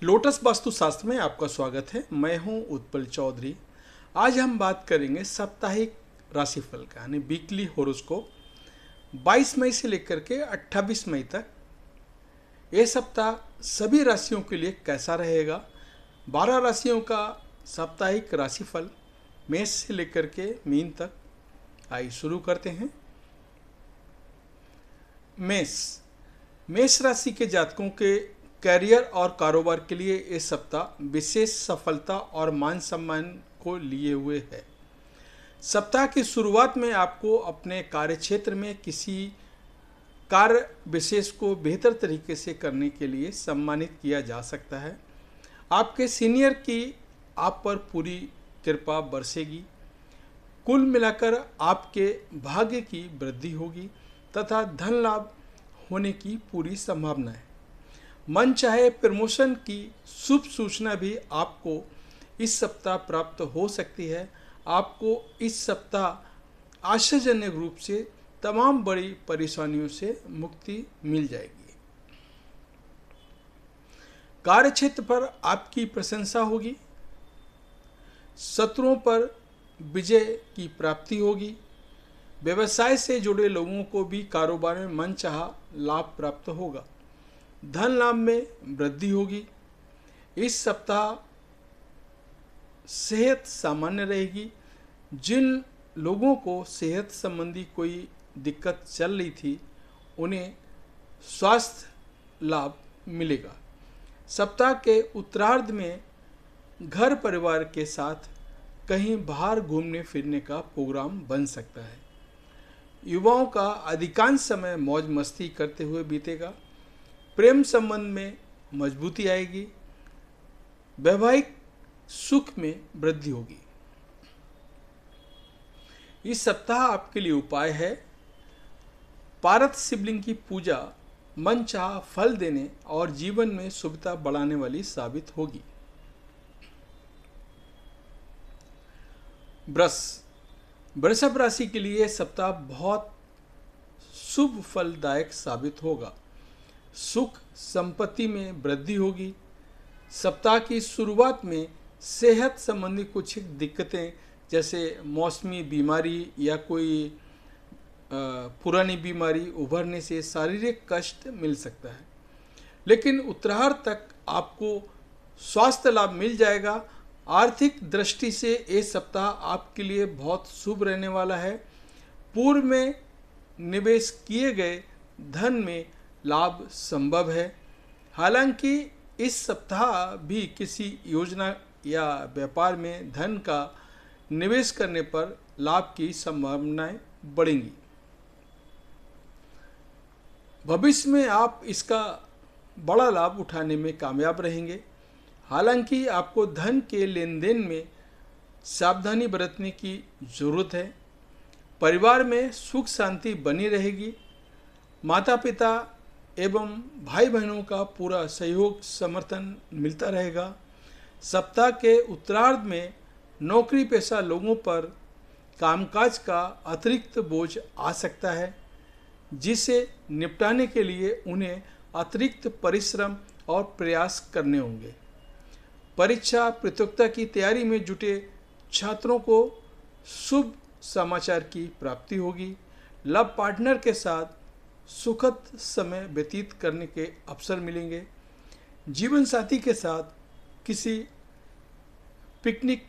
Lotus वास्तुशास्त्र में आपका स्वागत है। मैं हूं उत्पल चौधरी। आज हम बात करेंगे साप्ताहिक राशिफल का यानी वीकली होरोस्कोप 22 मई से लेकर के 28 मई तक। ये सप्ताह सभी राशियों के लिए कैसा रहेगा? 12 राशियों का साप्ताहिक राशिफल मेष से लेकर के मीन तक। आइए शुरू करते हैं। मेष राशि के जातकों के कैरियर और कारोबार के लिए ये सप्ताह विशेष सफलता और मान सम्मान को लिए हुए है। सप्ताह की शुरुआत में आपको अपने कार्यक्षेत्र में किसी कार्य विशेष को बेहतर तरीके से करने के लिए सम्मानित किया जा सकता है। आपके सीनियर की आप पर पूरी कृपा बरसेगी। कुल मिलाकर आपके भाग्य की वृद्धि होगी तथा धन लाभ होने की पूरी संभावना है। मन चाहे प्रमोशन की शुभ सूचना भी आपको इस सप्ताह प्राप्त हो सकती है। आपको इस सप्ताह आश्चर्यजनक रूप से तमाम बड़ी परेशानियों से मुक्ति मिल जाएगी। कार्यक्षेत्र पर आपकी प्रशंसा होगी। शत्रुओं पर विजय की प्राप्ति होगी। व्यवसाय से जुड़े लोगों को भी कारोबार में मनचाहा लाभ प्राप्त होगा। धन लाभ में वृद्धि होगी। इस सप्ताह सेहत सामान्य रहेगी। जिन लोगों को सेहत संबंधी कोई दिक्कत चल रही थी उन्हें स्वास्थ्य लाभ मिलेगा। सप्ताह के उत्तरार्ध में घर परिवार के साथ कहीं बाहर घूमने फिरने का प्रोग्राम बन सकता है। युवाओं का अधिकांश समय मौज मस्ती करते हुए बीतेगा। प्रेम संबंध में मजबूती आएगी। वैवाहिक सुख में वृद्धि होगी। इस सप्ताह आपके लिए उपाय है पारत शिवलिंग की पूजा मनचाहा फल देने और जीवन में शुभता बढ़ाने वाली साबित होगी। वृषभ राशि के लिए सप्ताह बहुत शुभ फलदायक साबित होगा। सुख संपत्ति में वृद्धि होगी। सप्ताह की शुरुआत में सेहत संबंधी कुछ दिक्कतें जैसे मौसमी बीमारी या कोई पुरानी बीमारी उभरने से शारीरिक कष्ट मिल सकता है, लेकिन उत्तरार्ध तक आपको स्वास्थ्य लाभ मिल जाएगा। आर्थिक दृष्टि से ये सप्ताह आपके लिए बहुत शुभ रहने वाला है। पूर्व में निवेश किए गए धन में लाभ संभव है। हालांकि इस सप्ताह भी किसी योजना या व्यापार में धन का निवेश करने पर लाभ की संभावनाएं बढ़ेंगी। भविष्य में आप इसका बड़ा लाभ उठाने में कामयाब रहेंगे। हालांकि आपको धन के लेन देन में सावधानी बरतने की जरूरत है। परिवार में सुख शांति बनी रहेगी। माता पिता एवं भाई बहनों का पूरा सहयोग समर्थन मिलता रहेगा। सप्ताह के उत्तरार्ध में नौकरी पेशा लोगों पर कामकाज का अतिरिक्त बोझ आ सकता है, जिसे निपटाने के लिए उन्हें अतिरिक्त परिश्रम और प्रयास करने होंगे। परीक्षा प्रतियोगिता की तैयारी में जुटे छात्रों को शुभ समाचार की प्राप्ति होगी। लव पार्टनर के साथ सुखद समय व्यतीत करने के अवसर मिलेंगे। जीवन साथी के साथ किसी पिकनिक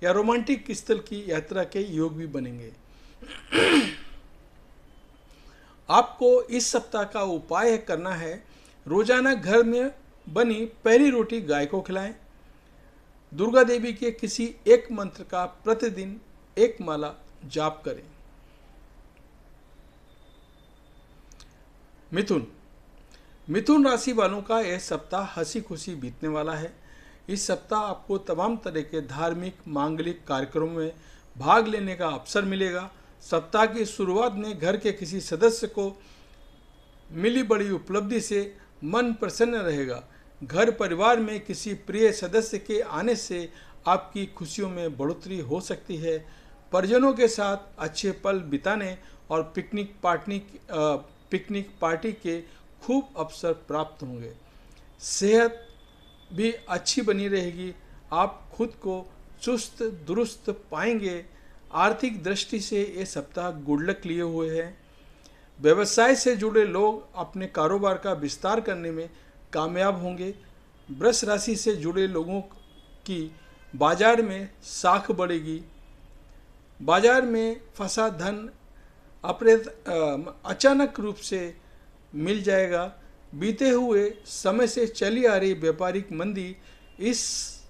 या रोमांटिक स्थल की यात्रा के योग भी बनेंगे। आपको इस सप्ताह का उपाय करना है रोजाना घर में बनी पहली रोटी गाय को खिलाएं। दुर्गा देवी के किसी एक मंत्र का प्रतिदिन एक माला जाप करें। मिथुन राशि वालों का यह सप्ताह हंसी खुशी बीतने वाला है। इस सप्ताह आपको तमाम तरह के धार्मिक मांगलिक कार्यक्रमों में भाग लेने का अवसर मिलेगा। सप्ताह की शुरुआत में घर के किसी सदस्य को मिली बड़ी उपलब्धि से मन प्रसन्न रहेगा। घर परिवार में किसी प्रिय सदस्य के आने से आपकी खुशियों में बढ़ोतरी हो सकती है। परिजनों के साथ अच्छे पल बिताने और पिकनिक पार्टी के खूब अवसर प्राप्त होंगे। सेहत भी अच्छी बनी रहेगी। आप खुद को चुस्त दुरुस्त पाएंगे। आर्थिक दृष्टि से ये सप्ताह गुड लक लिए हुए है। व्यवसाय से जुड़े लोग अपने कारोबार का विस्तार करने में कामयाब होंगे। वृष राशि से जुड़े लोगों की बाजार में साख बढ़ेगी। बाजार में फंसा धन अचानक रूप से मिल जाएगा। बीते हुए समय से चली आ रही व्यापारिक मंदी इस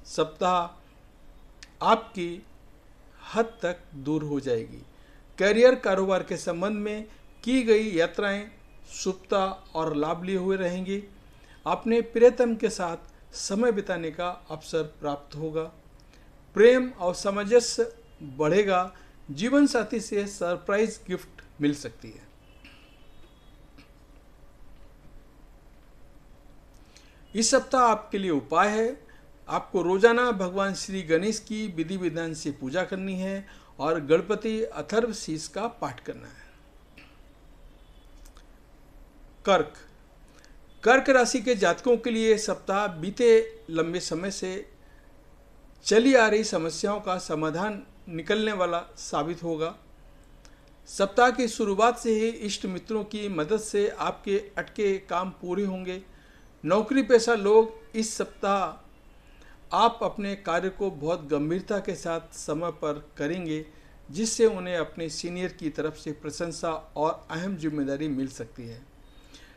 सप्ताह आपकी हद तक दूर हो जाएगी। करियर कारोबार के संबंध में की गई यात्राएं शुभता और लाभ लिए हुए रहेंगी। अपने प्रियतम के साथ समय बिताने का अवसर प्राप्त होगा। प्रेम और सामंजस्य बढ़ेगा। जीवन साथी से सरप्राइज गिफ्ट मिल सकती है। इस सप्ताह आपके लिए उपाय है, आपको रोजाना भगवान श्री गणेश की विधि विधान से पूजा करनी है और गणपति अथर्वशीष का पाठ करना है। कर्क राशि के जातकों के लिए सप्ताह बीते लंबे समय से चली आ रही समस्याओं का समाधान निकलने वाला साबित होगा। सप्ताह की शुरुआत से ही इष्ट मित्रों की मदद से आपके अटके काम पूरे होंगे। नौकरी पेशा लोग इस सप्ताह आप अपने कार्य को बहुत गंभीरता के साथ समय पर करेंगे, जिससे उन्हें अपने सीनियर की तरफ से प्रशंसा और अहम जिम्मेदारी मिल सकती है।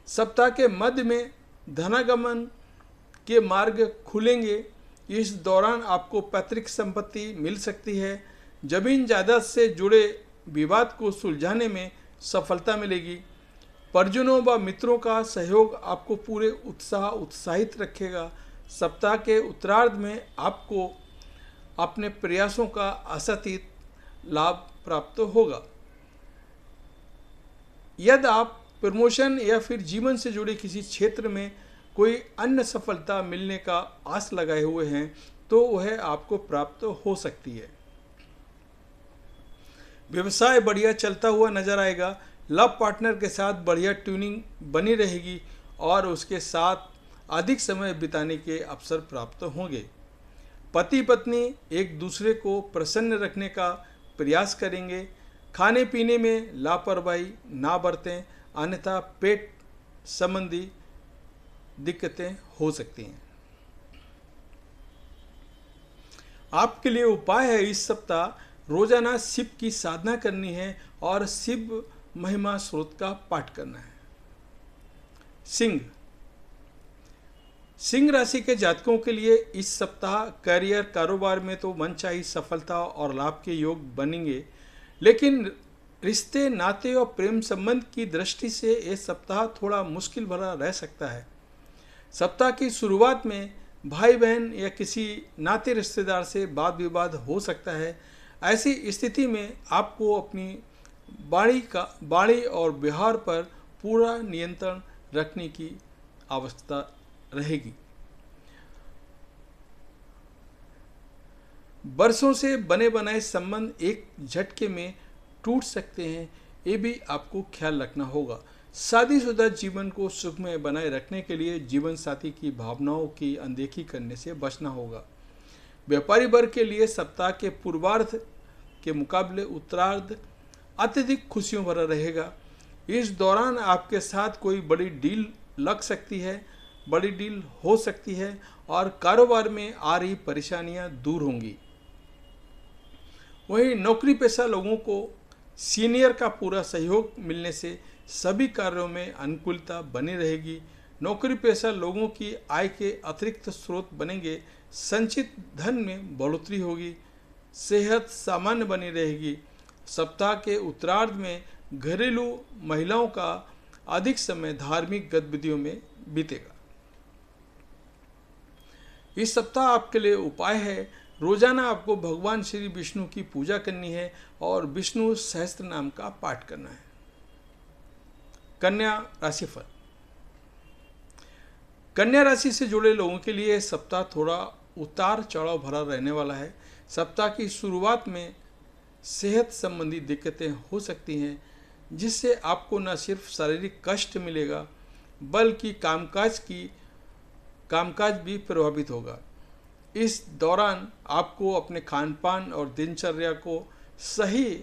सप्ताह के मध्य में धनागमन के मार्ग खुलेंगे। इस दौरान आपको पैतृक संपत्ति मिल सकती है। जमीन जायदाद से जुड़े विवाद को सुलझाने में सफलता मिलेगी। परिजनों व मित्रों का सहयोग आपको पूरे उत्साहित रखेगा। सप्ताह के उत्तरार्ध में आपको अपने प्रयासों का आशातीत लाभ प्राप्त होगा। यदि आप प्रमोशन या फिर जीवन से जुड़े किसी क्षेत्र में कोई अन्य सफलता मिलने का आस लगाए हुए हैं तो वह आपको प्राप्त हो सकती है। व्यवसाय बढ़िया चलता हुआ नजर आएगा। लव पार्टनर के साथ बढ़िया ट्यूनिंग बनी रहेगी और उसके साथ अधिक समय बिताने के अवसर प्राप्त होंगे। पति पत्नी एक दूसरे को प्रसन्न रखने का प्रयास करेंगे। खाने पीने में लापरवाही ना बरतें, अन्यथा पेट संबंधी दिक्कतें हो सकती हैं। आपके लिए उपाय है, इस सप्ताह रोजाना शिव की साधना करनी है और शिव महिमा स्रोत का पाठ करना है। सिंह राशि के जातकों के लिए इस सप्ताह करियर कारोबार में तो मनचाही सफलता और लाभ के योग बनेंगे, लेकिन रिश्ते नाते और प्रेम संबंध की दृष्टि से यह सप्ताह थोड़ा मुश्किल भरा रह सकता है। सप्ताह की शुरुआत में भाई बहन या किसी नाते रिश्तेदार से वाद विवाद हो सकता है। ऐसी स्थिति में आपको अपनी वाणी और व्यवहार पर पूरा नियंत्रण रखने की आवश्यकता रहेगी। वर्षों से बने बनाए संबंध एक झटके में टूट सकते हैं, ये भी आपको ख्याल रखना होगा। शादीशुदा जीवन को सुखमय बनाए रखने के लिए जीवन साथी की भावनाओं की अनदेखी करने से बचना होगा। व्यापारी वर्ग के लिए सप्ताह के पूर्वार्ध के मुकाबले उत्तरार्ध अत्यधिक खुशियों भरा रहेगा। इस दौरान आपके साथ कोई बड़ी डील लग सकती है, बड़ी डील हो सकती है और कारोबार में आ रही परेशानियां दूर होंगी। वहीं नौकरी पेशा लोगों को सीनियर का पूरा सहयोग मिलने से सभी कार्यों में अनुकूलता बनी रहेगी। नौकरी पेशा लोगों की आय के अतिरिक्त स्रोत बनेंगे। संचित धन में बढ़ोतरी होगी। सेहत सामान्य बनी रहेगी। सप्ताह के उत्तरार्ध में घरेलू महिलाओं का अधिक समय धार्मिक गतिविधियों में बीतेगा। इस सप्ताह आपके लिए उपाय है, रोजाना आपको भगवान श्री विष्णु की पूजा करनी है और विष्णु सहस्त्र नाम का पाठ करना है। कन्या राशिफल। कन्या राशि से जुड़े लोगों के लिए सप्ताह थोड़ा उतार चढ़ाव भरा रहने वाला है। सप्ताह की शुरुआत में सेहत संबंधी दिक्कतें हो सकती हैं, जिससे आपको न सिर्फ शारीरिक कष्ट मिलेगा बल्कि कामकाज की कामकाज भी प्रभावित होगा। इस दौरान आपको अपने खान पान और दिनचर्या को सही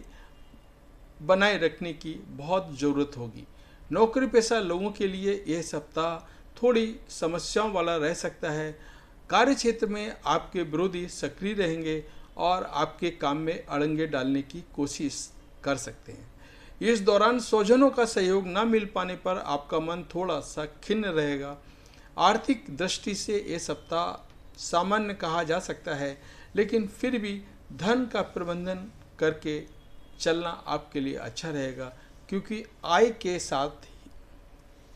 बनाए रखने की बहुत ज़रूरत होगी। नौकरी पेशा लोगों के लिए यह सप्ताह थोड़ी समस्याओं वाला रह सकता है। कार्य क्षेत्र में आपके विरोधी सक्रिय रहेंगे और आपके काम में अड़ंगे डालने की कोशिश कर सकते हैं। इस दौरान स्वजनों का सहयोग न मिल पाने पर आपका मन थोड़ा सा खिन्न रहेगा। आर्थिक दृष्टि से ये सप्ताह सामान्य कहा जा सकता है, लेकिन फिर भी धन का प्रबंधन करके चलना आपके लिए अच्छा रहेगा, क्योंकि आय के साथ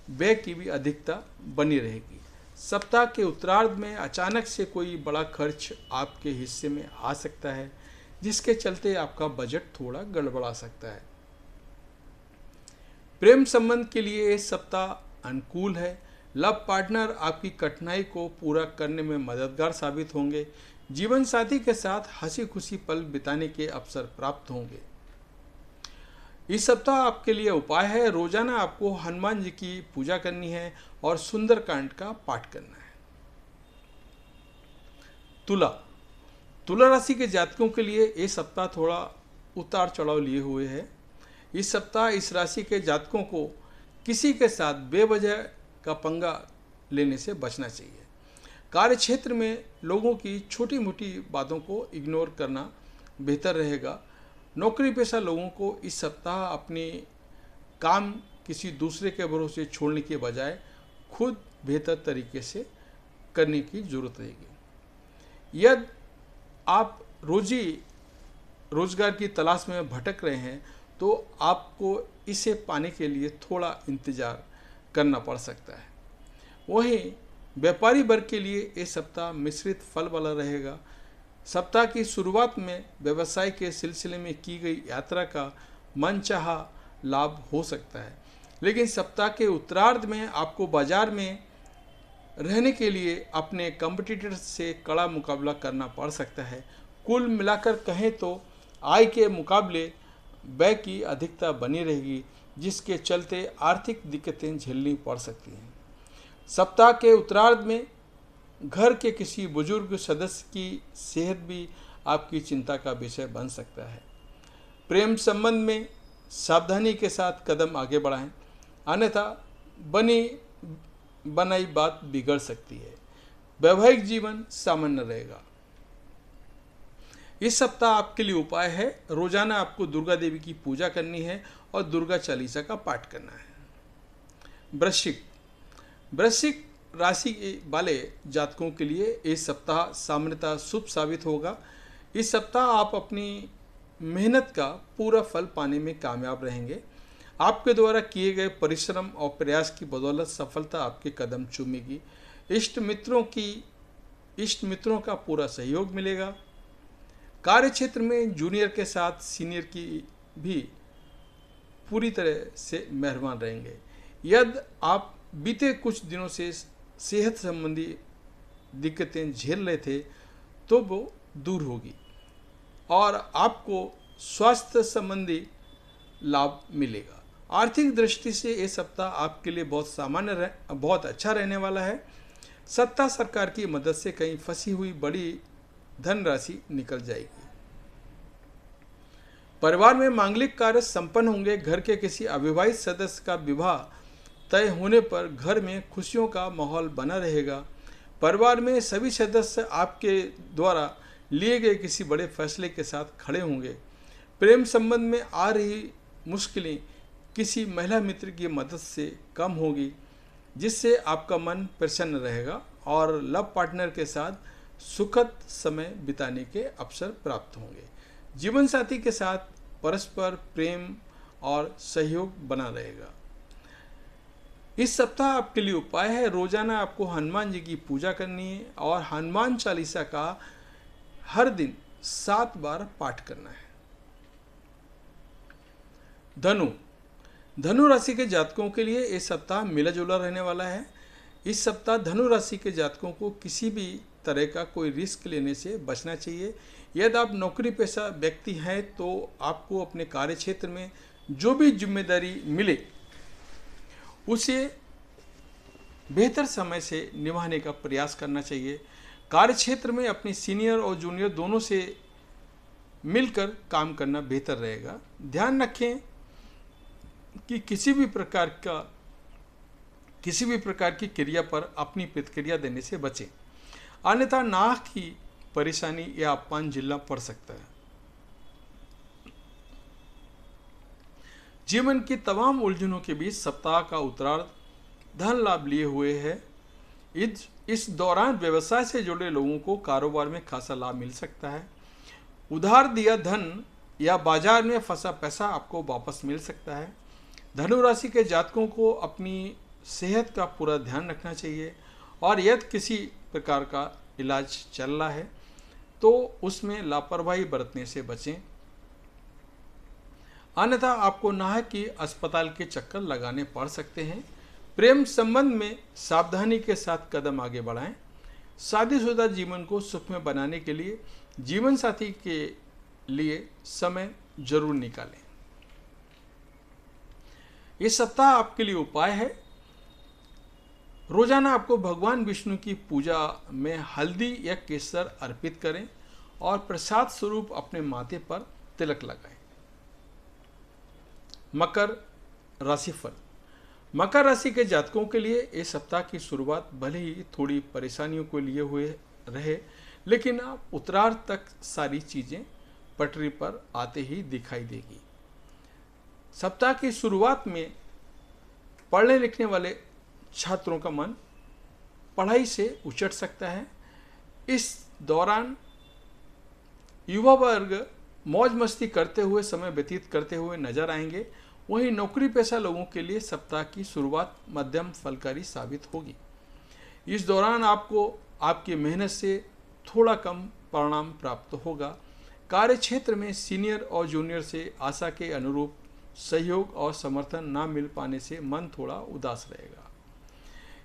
व्यय की भी अधिकता बनी रहेगी। सप्ताह के उत्तरार्ध में अचानक से कोई बड़ा खर्च आपके हिस्से में आ सकता है, जिसके चलते आपका बजट थोड़ा गड़बड़ा सकता है। प्रेम संबंध के लिए ये सप्ताह अनुकूल है। लव पार्टनर आपकी कठिनाई को पूरा करने में मददगार साबित होंगे। जीवन साथी के साथ हंसी खुशी पल बिताने के अवसर प्राप्त होंगे। इस सप्ताह आपके लिए उपाय है, रोजाना आपको हनुमान जी की पूजा करनी है और सुंदरकांड का पाठ करना है। तुला राशि के जातकों के लिए ये सप्ताह थोड़ा उतार चढ़ाव लिए हुए है। इस सप्ताह इस राशि के जातकों को किसी के साथ बेवजह का पंगा लेने से बचना चाहिए। कार्य क्षेत्र में लोगों की छोटी मोटी बातों को इग्नोर करना बेहतर रहेगा। नौकरी पेशा लोगों को इस सप्ताह अपने काम किसी दूसरे के भरोसे छोड़ने के बजाय खुद बेहतर तरीके से करने की जरूरत रहेगी। यदि आप रोजगार की तलाश में भटक रहे हैं तो आपको इसे पाने के लिए थोड़ा इंतजार करना पड़ सकता है। वहीं व्यापारी वर्ग के लिए ये सप्ताह मिश्रित फल वाला रहेगा। सप्ताह की शुरुआत में व्यवसाय के सिलसिले में की गई यात्रा का मनचाहा लाभ हो सकता है, लेकिन सप्ताह के उत्तरार्ध में आपको बाजार में रहने के लिए अपने कॉम्पिटिटर से कड़ा मुकाबला करना पड़ सकता है। कुल मिलाकर कहें तो आय के मुकाबले व्यय की अधिकता बनी रहेगी, जिसके चलते आर्थिक दिक्कतें झेलनी पड़ सकती हैं। सप्ताह के उत्तरार्ध में घर के किसी बुजुर्ग सदस्य की सेहत भी आपकी चिंता का विषय बन सकता है। प्रेम संबंध में सावधानी के साथ कदम आगे बढ़ाएं, अन्यथा बनी बनाई बात बिगड़ सकती है। वैवाहिक जीवन सामान्य रहेगा। इस सप्ताह आपके लिए उपाय है, रोजाना आपको दुर्गा देवी की पूजा करनी है और दुर्गा चालीसा का पाठ करना है। वृश्चिक राशि वाले जातकों के लिए इस सप्ताह सामान्यतः शुभ साबित होगा। इस सप्ताह आप अपनी मेहनत का पूरा फल पाने में कामयाब रहेंगे। आपके द्वारा किए गए परिश्रम और प्रयास की बदौलत सफलता आपके कदम चूमेगी। इष्ट मित्रों का पूरा सहयोग मिलेगा। कार्य क्षेत्र में जूनियर के साथ सीनियर की भी पूरी तरह से मेहरबान रहेंगे। यदि आप बीते कुछ दिनों से सेहत संबंधी दिक्कतें झेल रहे थे तो वो दूर होगी और आपको स्वास्थ्य संबंधी लाभ मिलेगा। आर्थिक दृष्टि से ये सप्ताह आपके लिए बहुत अच्छा रहने वाला है। सत्ता सरकार की मदद से कहीं फंसी हुई बड़ी धनराशि निकल जाएगी। परिवार में मांगलिक कार्य संपन्न होंगे। घर के किसी अविवाहित सदस्य का विवाह तय होने पर घर में खुशियों का माहौल बना रहेगा। परिवार में सभी सदस्य आपके द्वारा लिए गए किसी बड़े फैसले के साथ खड़े होंगे। प्रेम संबंध में आ रही मुश्किलें किसी महिला मित्र की मदद से कम होगी, जिससे आपका मन प्रसन्न रहेगा और लव पार्टनर के साथ सुखद समय बिताने के अवसर प्राप्त होंगे। जीवन साथी के साथ परस्पर प्रेम और सहयोग बना रहेगा। इस सप्ताह आपके लिए उपाय है, रोजाना आपको हनुमान जी की पूजा करनी है और हनुमान चालीसा का हर दिन 7 बार पाठ करना है। धनु राशि के जातकों के लिए इस सप्ताह मिला जुला रहने वाला है। इस सप्ताह धनु राशि के जातकों को किसी भी तरह का कोई रिस्क लेने से बचना चाहिए। यदि आप नौकरी पेशा व्यक्ति हैं तो आपको अपने कार्य क्षेत्र में जो भी जिम्मेदारी मिले उसे बेहतर समय से निभाने का प्रयास करना चाहिए। कार्यक्षेत्र में अपने सीनियर और जूनियर दोनों से मिलकर काम करना बेहतर रहेगा। ध्यान रखें कि किसी भी प्रकार की क्रिया पर अपनी प्रतिक्रिया देने से बचें, अन्यथा नाक की परेशानी या अपमान झेलना पड़ सकता है। जीवन की तमाम उलझनों के बीच सप्ताह का उत्तरार्ध धन लाभ लिए हुए है। इस दौरान व्यवसाय से जुड़े लोगों को कारोबार में खासा लाभ मिल सकता है। उधार दिया धन या बाजार में फंसा पैसा आपको वापस मिल सकता है। धनु राशि के जातकों को अपनी सेहत का पूरा ध्यान रखना चाहिए और यदि किसी प्रकार का इलाज चल रहा है तो उसमें लापरवाही बरतने से बचें, अन्यथा आपको नाहक की अस्पताल के चक्कर लगाने पड़ सकते हैं। प्रेम संबंध में सावधानी के साथ कदम आगे बढ़ाएं। शादीशुदा जीवन को सुखमय बनाने के लिए जीवन साथी के लिए समय जरूर निकालें। इस सप्ताह आपके लिए उपाय है, रोजाना आपको भगवान विष्णु की पूजा में हल्दी या केसर अर्पित करें और प्रसाद स्वरूप अपने माथे पर तिलक लगाएं। मकर राशिफल। मकर राशि के जातकों के लिए इस सप्ताह की शुरुआत भले ही थोड़ी परेशानियों को लिए हुए रहे, लेकिन आप उत्तरार्ध तक सारी चीजें पटरी पर आते ही दिखाई देगी। सप्ताह की शुरुआत में पढ़ने लिखने वाले छात्रों का मन पढ़ाई से उचट सकता है। इस दौरान युवा वर्ग मौज मस्ती करते हुए समय व्यतीत करते हुए नजर आएंगे। वहीं नौकरी पेशा लोगों के लिए सप्ताह की शुरुआत मध्यम फलकारी साबित होगी। इस दौरान आपको आपकी मेहनत से थोड़ा कम परिणाम प्राप्त होगा। कार्यक्षेत्र में सीनियर और जूनियर से आशा के अनुरूप सहयोग और समर्थन न मिल पाने से मन थोड़ा उदास रहेगा।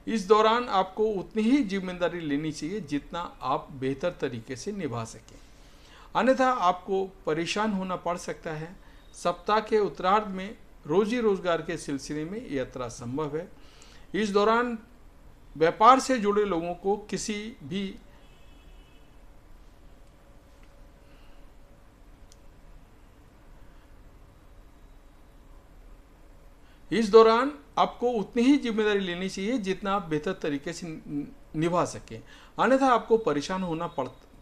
इस दौरान आपको उतनी ही जिम्मेदारी लेनी चाहिए जितना आप बेहतर तरीके से निभा सकें, अन्यथा आपको परेशान होना पड़ सकता है। सप्ताह के उत्तरार्ध में रोजी रोजगार के सिलसिले में यात्रा संभव है। इस दौरान व्यापार से जुड़े लोगों को इस दौरान आपको उतनी ही जिम्मेदारी लेनी चाहिए जितना आप बेहतर तरीके से निभा सकें, अन्यथा आपको परेशान होना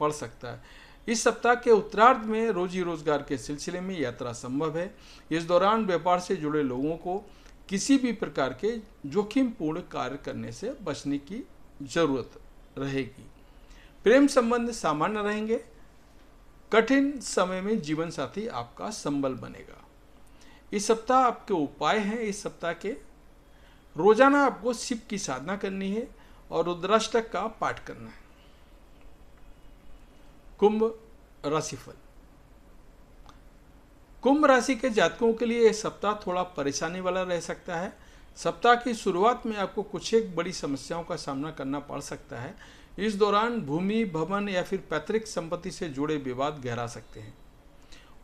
पड़ सकता है। इस सप्ताह के उत्तरार्ध में रोजी रोजगार के सिलसिले में यात्रा संभव है। इस दौरान व्यापार से जुड़े लोगों को किसी भी प्रकार के जोखिमपूर्ण कार्य करने से बचने की जरूरत रहेगी। प्रेम संबंध सामान्य रहेंगे। कठिन समय में जीवन साथी आपका संबल बनेगा। इस सप्ताह आपके उपाय हैं। इस सप्ताह के रोजाना आपको शिव की साधना करनी है और रुद्राष्टक का पाठ करना है। कुंभ राशिफल। कुंभ राशि के जातकों के लिए यह सप्ताह थोड़ा परेशानी वाला रह सकता है। सप्ताह की शुरुआत में आपको कुछ एक बड़ी समस्याओं का सामना करना पड़ सकता है। इस दौरान भूमि, भवन या फिर पैतृक संपत्ति से जुड़े विवाद गहरा सकते हैं।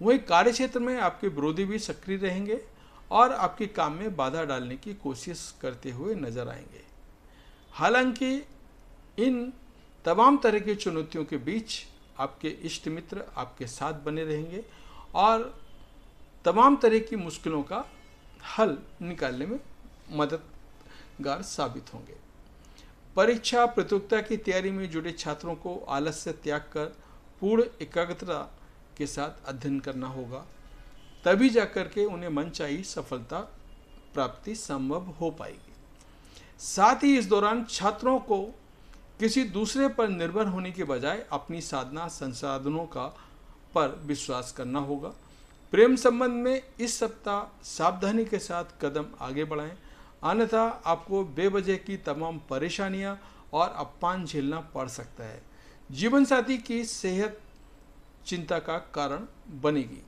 वहीं कार्यक्षेत्र में आपके विरोधी भी सक्रिय रहेंगे और आपके काम में बाधा डालने की कोशिश करते हुए नजर आएंगे। हालांकि इन तमाम तरह की चुनौतियों के बीच आपके इष्ट मित्र आपके साथ बने रहेंगे और तमाम तरह की मुश्किलों का हल निकालने में मददगार साबित होंगे। परीक्षा प्रतियोगिता की तैयारी में जुड़े छात्रों को आलस्य त्याग कर पूर्ण एकाग्रता के साथ अध्ययन करना होगा, तभी जाकर के उन्हें मनचाही सफलता प्राप्ति संभव हो पाएगी। साथ ही इस दौरान छात्रों को किसी दूसरे पर निर्भर होने के बजाय अपनी साधना संसाधनों पर विश्वास करना होगा। प्रेम संबंध में इस सप्ताह सावधानी के साथ कदम आगे बढ़ाएं, अन्यथा आपको बेवजह की तमाम परेशानियां और अपमान झेलना पड़ सकता है। जीवन साथी की सेहत चिंता का कारण बनेगी।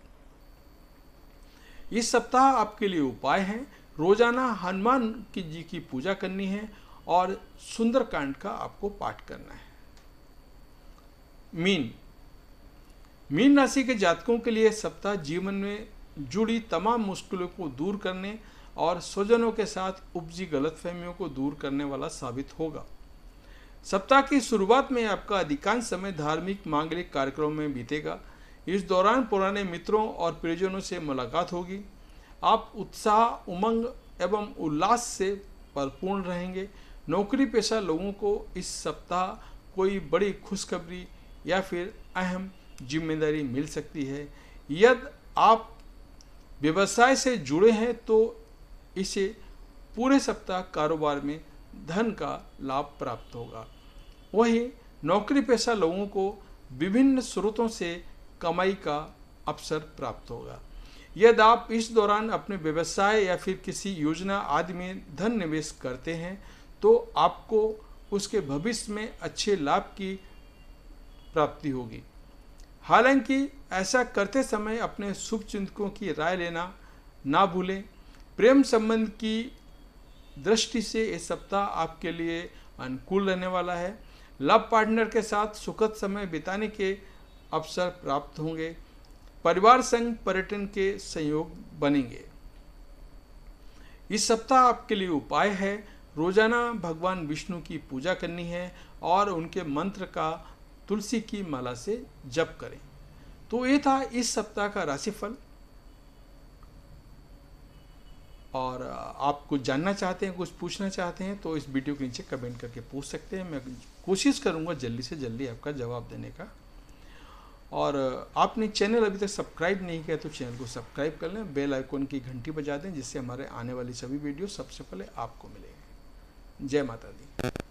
इस सप्ताह आपके लिए उपाय हैं। रोजाना हनुमान जी की पूजा करनी है और सुंदरकांड का आपको पाठ करना है। मीन राशि के जातकों के लिए सप्ताह जीवन में जुड़ी तमाम मुश्किलों को दूर करने और स्वजनों के साथ उपजी गलतफहमियों को दूर करने वाला साबित होगा। सप्ताह की शुरुआत में आपका अधिकांश समय धार्मिक मांगलिक कार्यक्रमों में बीतेगा। इस दौरान पुराने मित्रों और प्रियजनों से मुलाकात होगी। आप उत्साह, उमंग एवं उल्लास से परिपूर्ण रहेंगे। नौकरी पेशा लोगों को इस सप्ताह कोई बड़ी खुशखबरी या फिर अहम जिम्मेदारी मिल सकती है। यदि आप व्यवसाय से जुड़े हैं तो इसे पूरे सप्ताह कारोबार में धन का लाभ प्राप्त होगा। वहीं नौकरी पेशा लोगों को विभिन्न स्रोतों से कमाई का अवसर प्राप्त होगा। यदि आप इस दौरान अपने व्यवसाय या फिर किसी योजना आदि में धन निवेश करते हैं तो आपको उसके भविष्य में अच्छे लाभ की प्राप्ति होगी। हालांकि ऐसा करते समय अपने शुभचिंतकों की राय लेना ना भूलें। प्रेम संबंध की दृष्टि से ये सप्ताह आपके लिए अनुकूल रहने वाला है। लव पार्टनर के साथ सुखद समय बिताने के अवसर प्राप्त होंगे। परिवार संग पर्यटन के संयोग बनेंगे। इस सप्ताह आपके लिए उपाय है, रोजाना भगवान विष्णु की पूजा करनी है और उनके मंत्र का तुलसी की माला से जप करें। तो ये था इस सप्ताह का राशिफल। और आप कुछ जानना चाहते हैं, कुछ पूछना चाहते हैं तो इस वीडियो के नीचे कमेंट करके पूछ सकते हैं। मैं कोशिश करूंगा जल्दी से जल्दी आपका जवाब देने का। और आपने चैनल अभी तक सब्सक्राइब नहीं किया तो चैनल को सब्सक्राइब कर लें, बेल आइकन की घंटी बजा दें जिससे हमारे आने वाली सभी वीडियो सबसे पहले आपको मिलेंगे। जय माता दी।